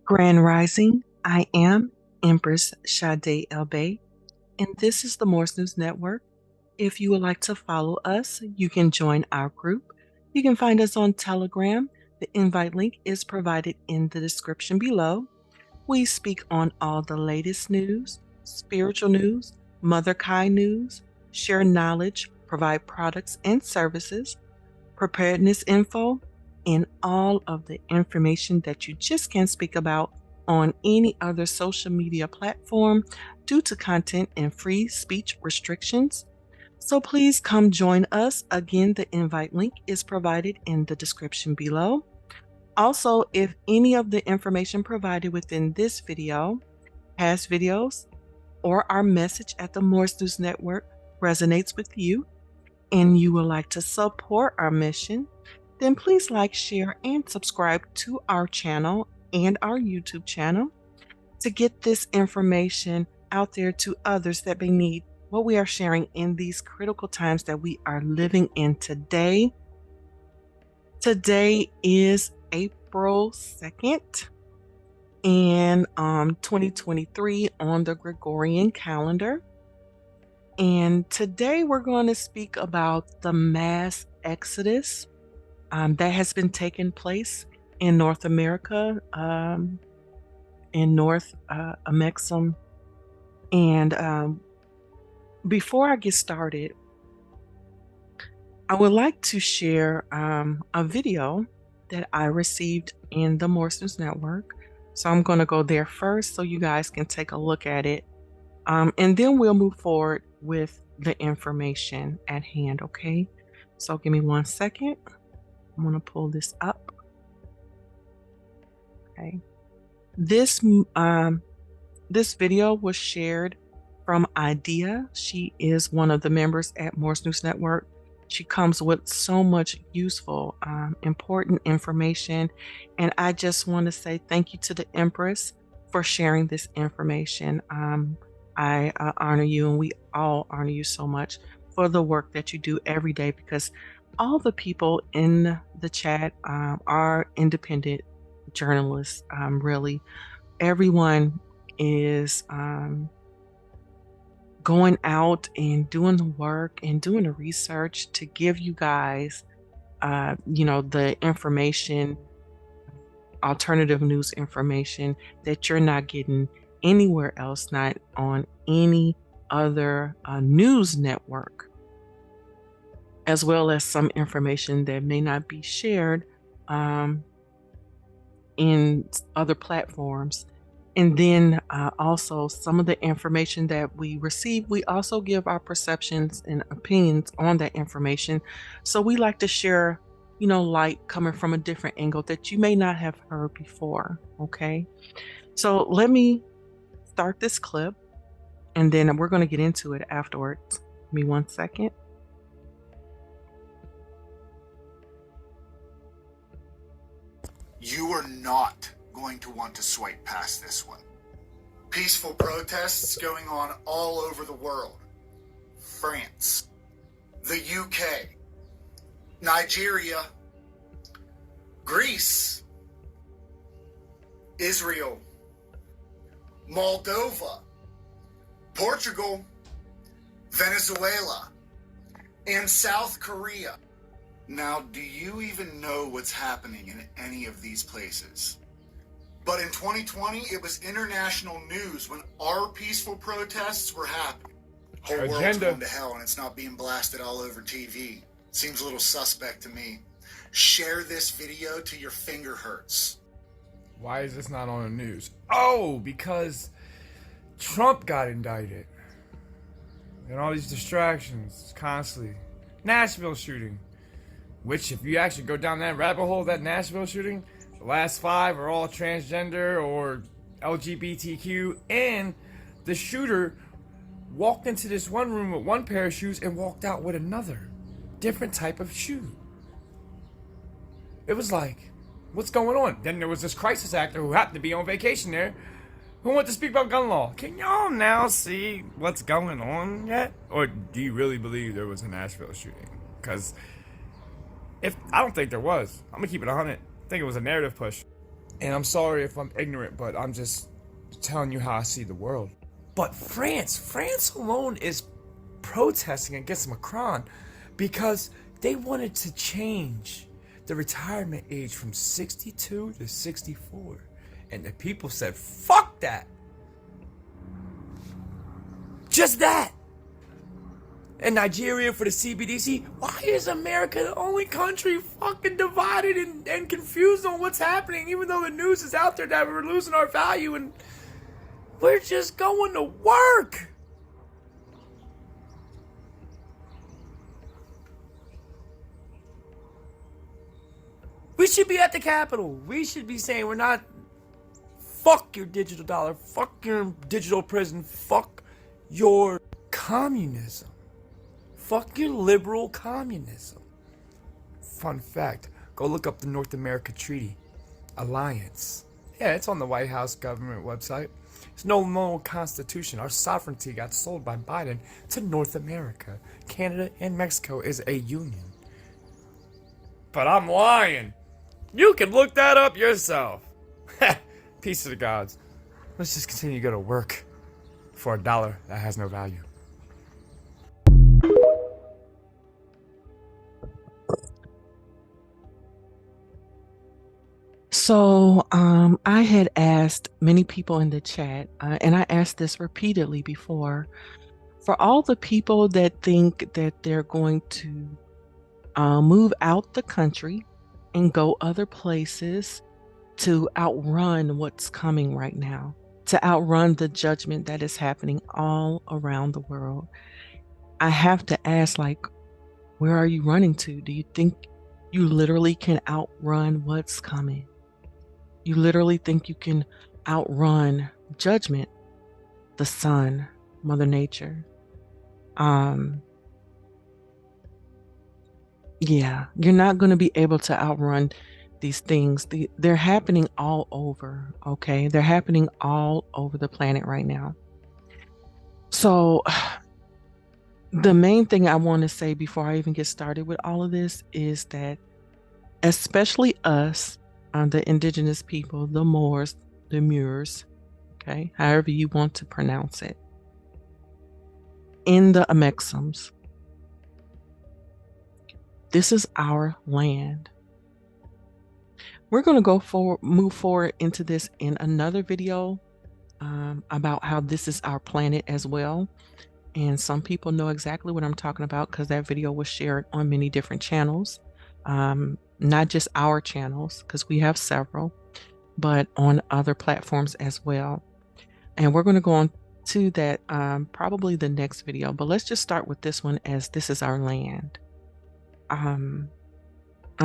Grand Rising, I am Empress Sade El Bey, and this is the Morse News Network. If you would like to follow us, you can join our group. You can find us on Telegram. The invite link is provided in the description below. We speak on all the latest news, spiritual news, Mother Kai news, share knowledge, provide products and services, preparedness info, and all of the information that you just can't speak about on any other social media platform due to content and free speech restrictions. So please come join us. Again, the invite link is provided in the description below. Also, if any of the information provided within this video, past videos, or our message at the Morse News Network resonates with you, and you would like to support our mission, then please like, share, and subscribe to our channel and our YouTube channel to get this information out there to others that may need what we are sharing in these critical times that we are living in today. Today is April 2nd in 2023 on the Gregorian calendar. And today we're going to speak about the mass exodus that has been taking place in North America, in North Amexem. And before I get started, I would like to share a video that I received in the Morse News Network. So I'm going to go there first so you guys can take a look at it. And then we'll move forward with the information at hand, okay? So give me 1 second. I'm going to pull this up. Okay. This video was shared from Idea. She is one of the members at Morse News Network. She comes with so much useful, important information. And I just want to say thank you to the Empress for sharing this information. I honor you, and we all honor you so much for the work that you do every day, because all the people in the chat are independent journalists. Really, everyone is going out and doing the work and doing the research to give you guys, the information, alternative news information that you're not getting anywhere else, not on any other news network, as well as some information that may not be shared in other platforms. And then also some of the information that we receive, we also give our perceptions and opinions on that information. So we like to share, light coming from a different angle that you may not have heard before, okay? So let me start this clip, and then we're going to get into it afterwards. Give me 1 second. You are not going to want to swipe past this one. Peaceful protests going on all over the world. France, the UK, Nigeria, Greece, Israel, Moldova, Portugal, Venezuela, and South Korea. Now, do you even know what's happening in any of these places? But in 2020, it was international news when our peaceful protests were happening. Whole world's going to hell and it's not being blasted all over TV. Seems a little suspect to me. Share this video till your finger hurts. Why is this not on the news? Oh, because Trump got indicted. And all these distractions constantly. Nashville shooting. Which, if you actually go down that rabbit hole, that Nashville shooting, the last 5 are all transgender or LGBTQ, and the shooter walked into this one room with one pair of shoes and walked out with another different type of shoe. It was like, what's going on? Then there was this crisis actor who happened to be on vacation there who wanted to speak about gun law. Can y'all now see what's going on yet? Or do you really believe there was a Nashville shooting? Because I don't think there was. I'm gonna keep it 100. I think it was a narrative push. And I'm sorry if I'm ignorant, but I'm just telling you how I see the world. But France alone is protesting against Macron because they wanted to change the retirement age from 62 to 64. And the people said, fuck that. Just that. And Nigeria for the CBDC. Why is America the only country fucking divided and confused on what's happening, even though the news is out there that we're losing our value and we're just going to work? We should be at the Capitol. We should be saying we're not. Fuck your digital dollar. Fuck your digital prison. Fuck your communism. Fuck your liberal communism. Fun fact, go look up the North America Treaty Alliance. Yeah, it's on the White House government website. It's no more constitution. Our sovereignty got sold by Biden to North America. Canada and Mexico is a union. But I'm lying. You can look that up yourself. Peace to the gods. Let's just continue to go to work for a dollar that has no value. So, I had asked many people in the chat, and I asked this repeatedly before, for all the people that think that they're going to move out the country and go other places to outrun what's coming right now, to outrun the judgment that is happening all around the world. I have to ask, like, where are you running to? Do you think you literally can outrun what's coming? You literally think you can outrun judgment, the sun, Mother Nature? Yeah, you're not going to be able to outrun these things. They're happening all over, okay? They're happening all over the planet right now. So the main thing I want to say before I even get started with all of this is that especially us, the indigenous people, the Moors, the Moors, okay, however you want to pronounce it, in the Amexums, this is our land. We're going to move forward into this in another video about how this is our planet as well. And some people know exactly what I'm talking about because that video was shared on many different channels, not just our channels, because we have several, but on other platforms as well. And we're going to go on to that probably the next video, but let's just start with this one, as this is our land. I'm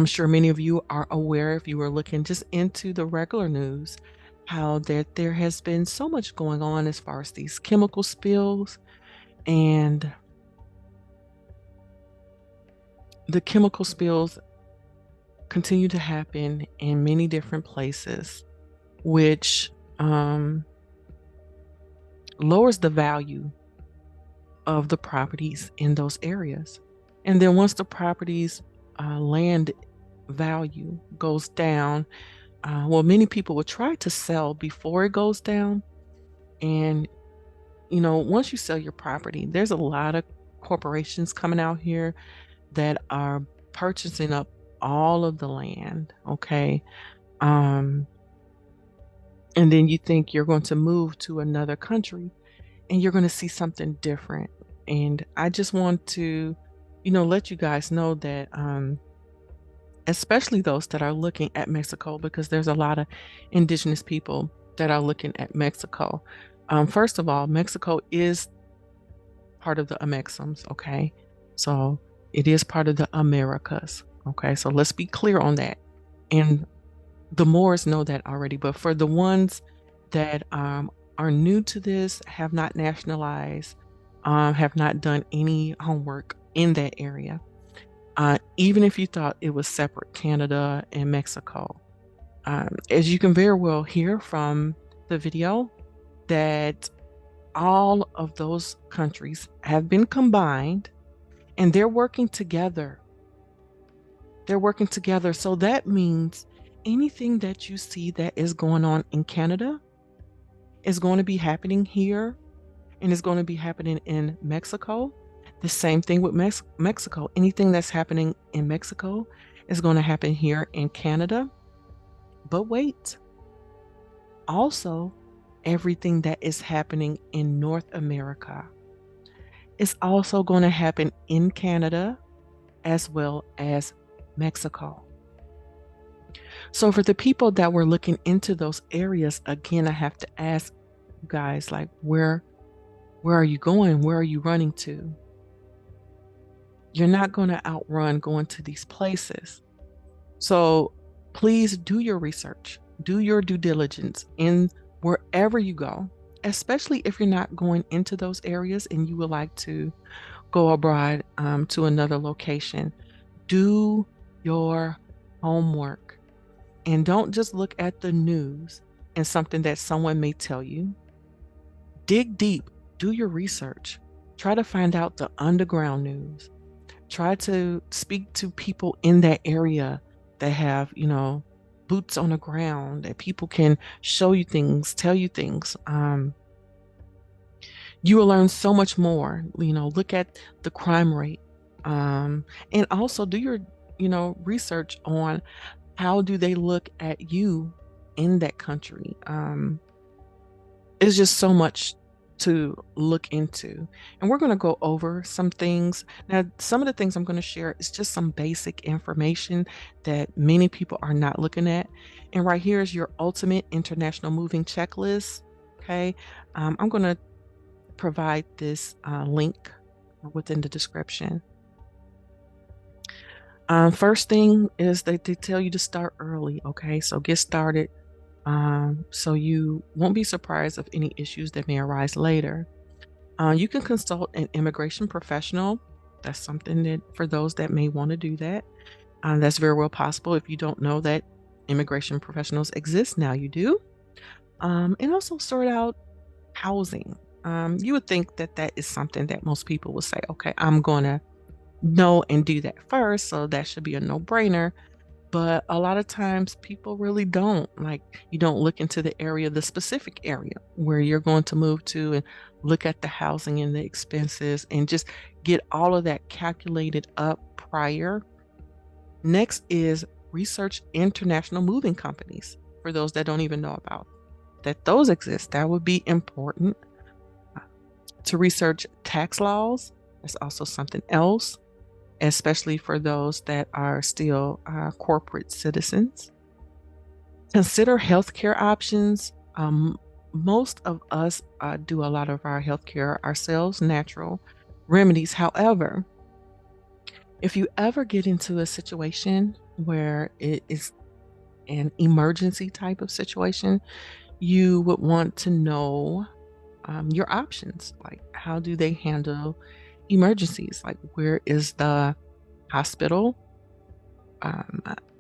sure many of you are aware, if you were looking just into the regular news, how that there has been so much going on as far as these chemical spills, and the chemical spills continue to happen in many different places, which lowers the value of the properties in those areas. And then once the properties land value goes down, well, many people will try to sell before it goes down. And you know, once you sell your property, there's a lot of corporations coming out here that are purchasing up all of the land, okay? And then you think you're going to move to another country and you're going to see something different. And I just want to, you know, let you guys know that, especially those that are looking at Mexico, because there's a lot of indigenous people that are looking at Mexico. First of all, Mexico is part of the Amexums, okay? So it is part of the Americas, okay? So let's be clear on that. And the Moors know that already, but for the ones that are new to this, have not nationalized, have not done any homework in that area, even if you thought it was separate, Canada and Mexico, as you can very well hear from the video, that all of those countries have been combined and they're working together. They're working together. So that means anything that you see that is going on in Canada is going to be happening here and is going to be happening in Mexico. The same thing with Mexico. Anything that's happening in Mexico is going to happen here in Canada. But wait, also, everything that is happening in North America is also going to happen in Canada as well as Mexico. So for the people that were looking into those areas, again, I have to ask you guys, like, where are you going? Where are you running to? You're not going to outrun going to these places. So please do your research, do your due diligence in wherever you go, especially if you're not going into those areas and you would like to go abroad to another location. Do your homework and don't just look at the news and something that someone may tell you. Dig deep, do your research, try to find out the underground news. Try to speak to people in that area that have, boots on the ground, that people can show you things, tell you things. You will learn so much more. Look at the crime rate, and also do your, research on how do they look at you in that country. It's just so much to look into. And we're going to go over some things. Now, some of the things I'm going to share is just some basic information that many people are not looking at. And right here is your ultimate international moving checklist. Okay. I'm going to provide this link within the description. First thing is that they tell you to start early. Okay. So get started. So you won't be surprised of any issues that may arise later. You can consult an immigration professional. That's something that for those that may want to do that. That's very well possible. If you don't know that immigration professionals exist, now you do. And also sort out housing. You would think that that is something that most people will say, okay, I'm going to know and do that first. So that should be a no-brainer. But a lot of times people really don't. Like, you don't look into the specific area where you're going to move to and look at the housing and the expenses and just get all of that calculated up prior. Next is research international moving companies. For those that don't even know about that those exist, that would be important. To research tax laws, that's also something else, especially for those that are still corporate citizens. Consider healthcare options. Most of us do a lot of our healthcare ourselves, natural remedies. However, if you ever get into a situation where it is an emergency type of situation, you would want to know your options. Like, how do they handle emergencies? Like, where is the hospital?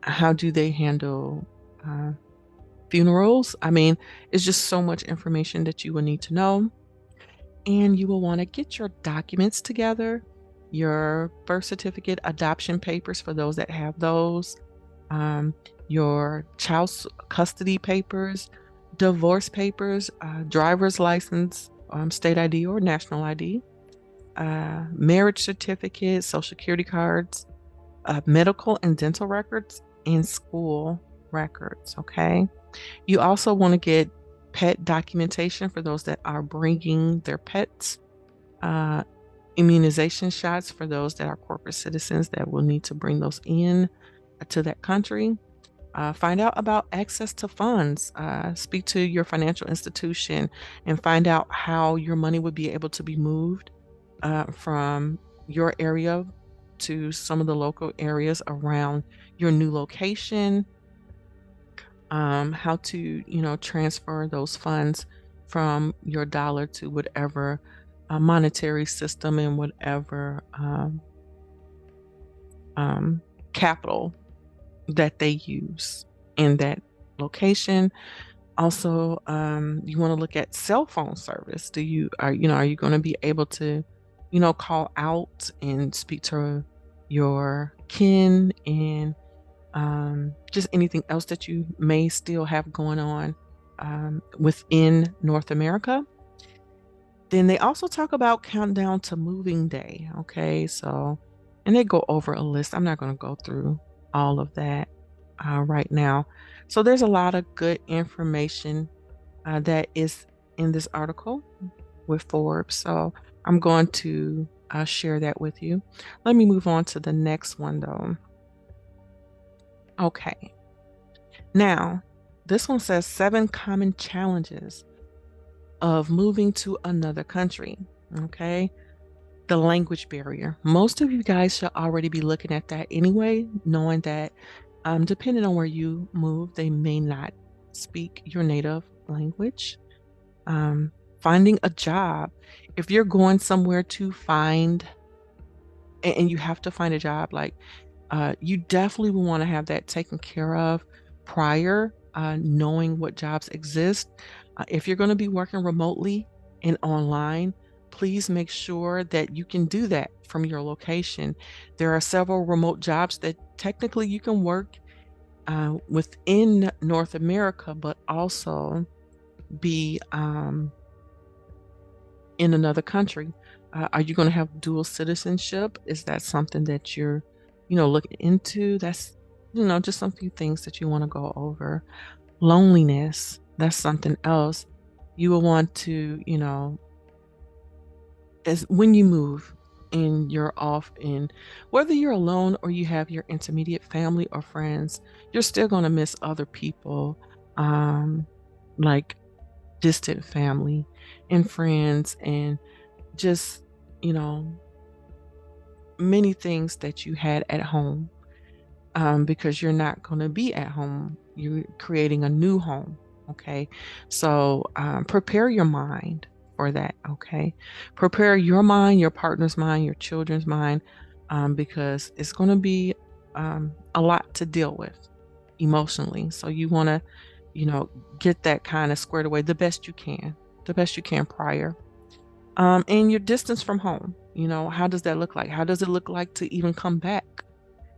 How do they handle funerals? I mean, it's just so much information that you will need to know. And you will want to get your documents together, your birth certificate, adoption papers for those that have those, your child's custody papers, divorce papers, driver's license, state ID or national ID, marriage certificate, social security cards, medical and dental records, and school records. Okay. You also want to get pet documentation for those that are bringing their pets, immunization shots for those that are corporate citizens that will need to bring those in to that country. Find out about access to funds. Speak to your financial institution and find out how your money would be able to be moved from your area to some of the local areas around your new location. How to, transfer those funds from your dollar to whatever monetary system and whatever capital that they use in that location. Also, you want to look at cell phone service. Are you going to be able to, call out and speak to your kin and just anything else that you may still have going on within North America. Then they also talk about countdown to moving day. Okay, so, and they go over a list. I'm not going to go through all of that right now. So there's a lot of good information that is in this article with Forbes. So I'm going to share that with you. Let me move on to the next one though. Okay. Now, this one says 7 common challenges of moving to another country. Okay. The language barrier. Most of you guys should already be looking at that anyway, knowing that depending on where you move, they may not speak your native language. Finding a job. If you're going somewhere to find, and you have to find a job, like you definitely will want to have that taken care of prior, knowing what jobs exist. If you're going to be working remotely and online, please make sure that you can do that from your location. There are several remote jobs that technically you can work within North America, but also be in another country. Are you going to have dual citizenship? Is that something that you're, looking into? That's, just some few things that you want to go over. Loneliness, that's something else. You will want to, as when you move and you're off in, whether you're alone or you have your intermediate family or friends, you're still going to miss other people, like distant family and friends, and just, many things that you had at home, because you're not going to be at home. You're creating a new home. Okay. So prepare your mind for that. Okay. Prepare your mind, your partner's mind, your children's mind, because it's going to be a lot to deal with emotionally. So you want to, get that kind of squared away the best you can prior. And your distance from home, how does that look like? How does it look like to even come back?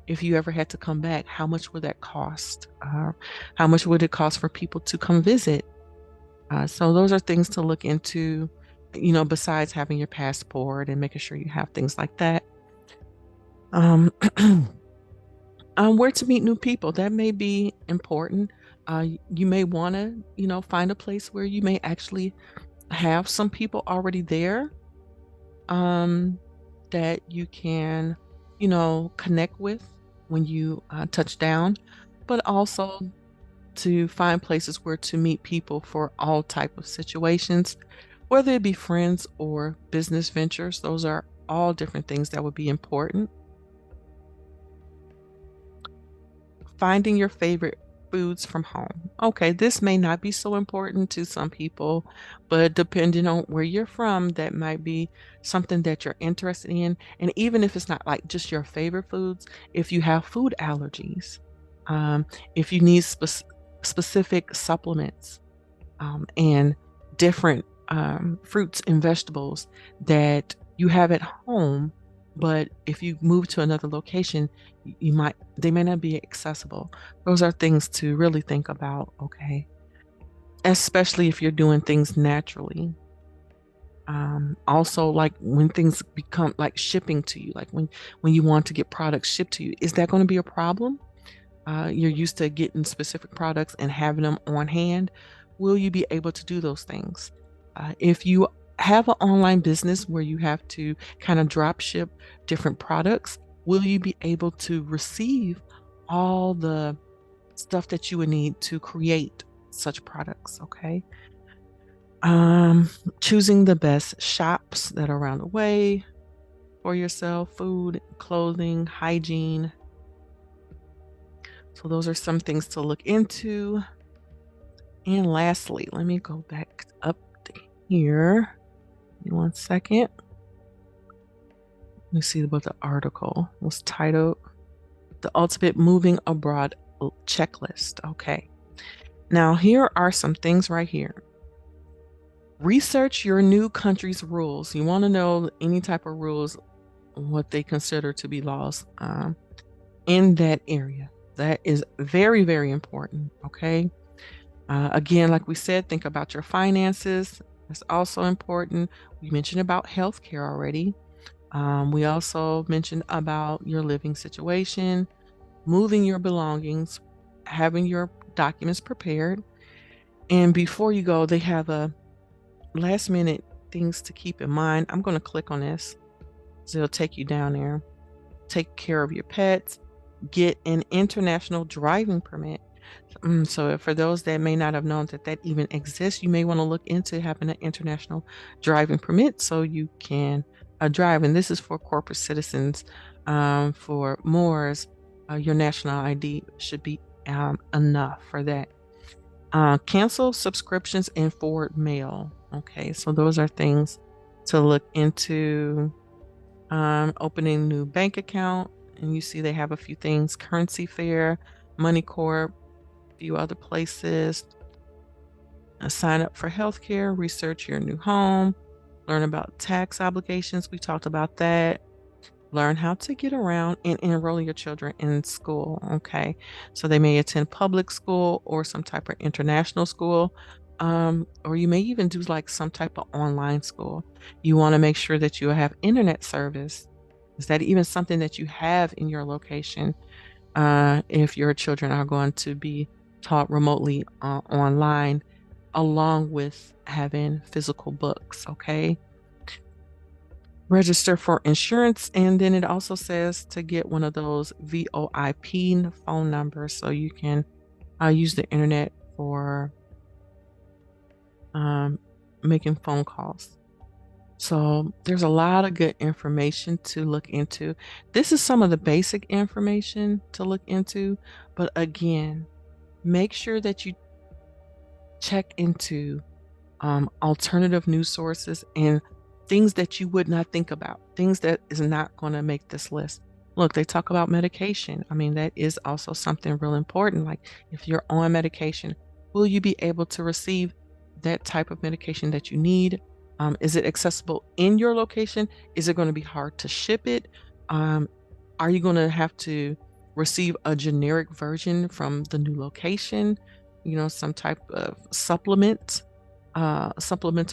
If you ever had to come back, how much would that cost? How much would it cost for people to come visit? So those are things to look into, besides having your passport and making sure you have things like that. Where to meet new people, that may be important. You may want to, find a place where you may actually have some people already there, that you can, connect with when you touch down, but also to find places where to meet people for all type of situations, whether it be friends or business ventures. Those are all different things that would be important. Finding your favorite foods from home. Okay, this may not be so important to some people, but depending on where you're from, that might be something that you're interested in. And even if it's not like just your favorite foods, if you have food allergies, if you need specific supplements, and different fruits and vegetables that you have at home, but if you move to another location, they may not be accessible. Those are things to really think about. Okay, especially if you're doing things naturally. Also, like when things become like shipping to you, like when you want to get products shipped to you, is that going to be a problem? You're used to getting specific products and having them on hand. Will you be able to do those things? If you have an online business where you have to kind of drop ship different products, will you be able to receive all the stuff that you would need to create such products? Okay. Choosing the best shops that are around the way for yourself, food, clothing, hygiene. So those are some things to look into. And lastly, let me go back up here. Give me 1 second. Let me see what the article was titled. The Ultimate Moving Abroad Checklist. Okay. Now, here are some things right here. Research your new country's rules. You want to know any type of rules, what they consider to be laws in that area. That is very, very important. Okay. Again, like we said, think about your finances. That's also important. We mentioned about healthcare already. We also mentioned about your living situation, moving your belongings, having your documents prepared. And before you go, they have a last minute things to keep in mind. I'm going to click on this. So it'll take you down there. Take care of your pets. Get an international driving permit. So for those that may not have known that that even exists, you may want to look into having an international driving permit so you can drive. And this is for corporate citizens. For Moors, your national ID should be enough for that. Cancel subscriptions and forward mail. Okay, so those are things to look into. Opening new bank account, and you see they have a few things: Currency Fair, Money Corp, a few other places. Sign up for healthcare, research your new home, learn about tax obligations. We talked about that. Learn how to get around and enroll your children in school. Okay, so they may attend public school or some type of international school, or you may even do like some type of online school. You want to make sure that you have internet service. Is that even something that you have in your location? If your children are going to be taught remotely online, along with having physical books. Okay. Register for insurance, and then it also says to get one of those VoIP phone numbers so you can use the internet for making phone calls. So there's a lot of good information to look into. This is some of the basic information to look into, but again, make sure that you check into alternative news sources and things that you would not think about, things that is not going to make this list. Look, they talk about medication. I mean, that is also something real important. Like if you're on medication, will you be able to receive that type of medication that you need? Is it accessible in your location? Is it going to be hard to ship it? Are you going to have to receive a generic version from the new location? You know, some type of supplemental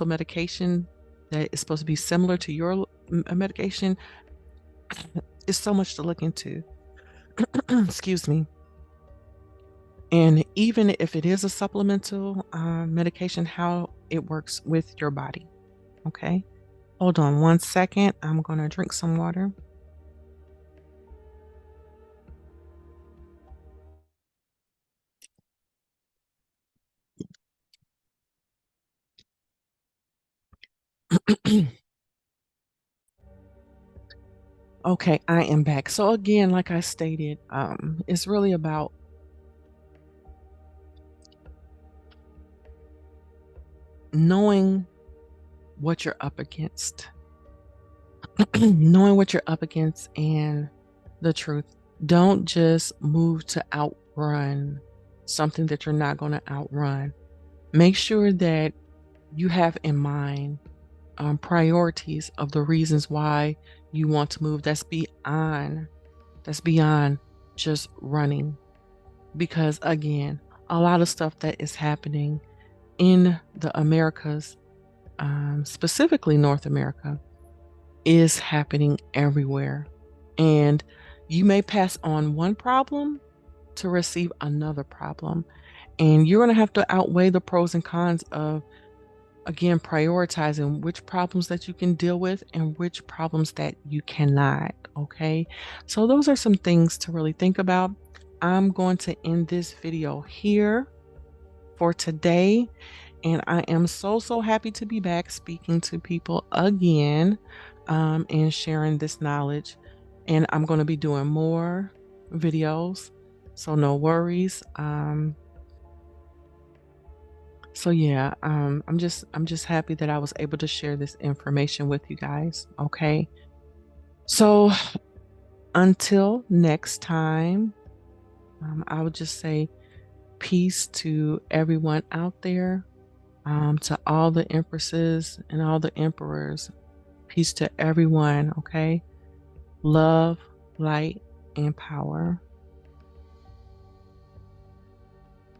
medication that is supposed to be similar to your medication. It's so much to look into. Excuse me. And even if it is a supplemental medication, how it works with your body. Okay. Hold on 1 second. I'm going to drink some water. Okay, I am back. So again, like I stated, it's really about knowing what you're up against. Knowing what you're up against and the truth. Don't just move to outrun something that you're not going to outrun. Make sure that you have in mind priorities of the reasons why you want to move. That's beyond just running. Because again, a lot of stuff that is happening in the Americas, specifically North America, is happening everywhere. And you may pass on one problem to receive another problem. And you're going to have to outweigh the pros and cons of, again, prioritizing which problems that you can deal with and which problems that you cannot. Okay. So those are some things to really think about. I'm going to end this video here for today. And I am so happy to be back speaking to people again, and sharing this knowledge. And I'm going to be doing more videos, so no worries. So yeah, I'm just happy that I was able to share this information with you guys. Okay. So until next time, I would just say peace to everyone out there, to all the empresses and all the emperors. Peace to everyone. Okay. Love, light, and power.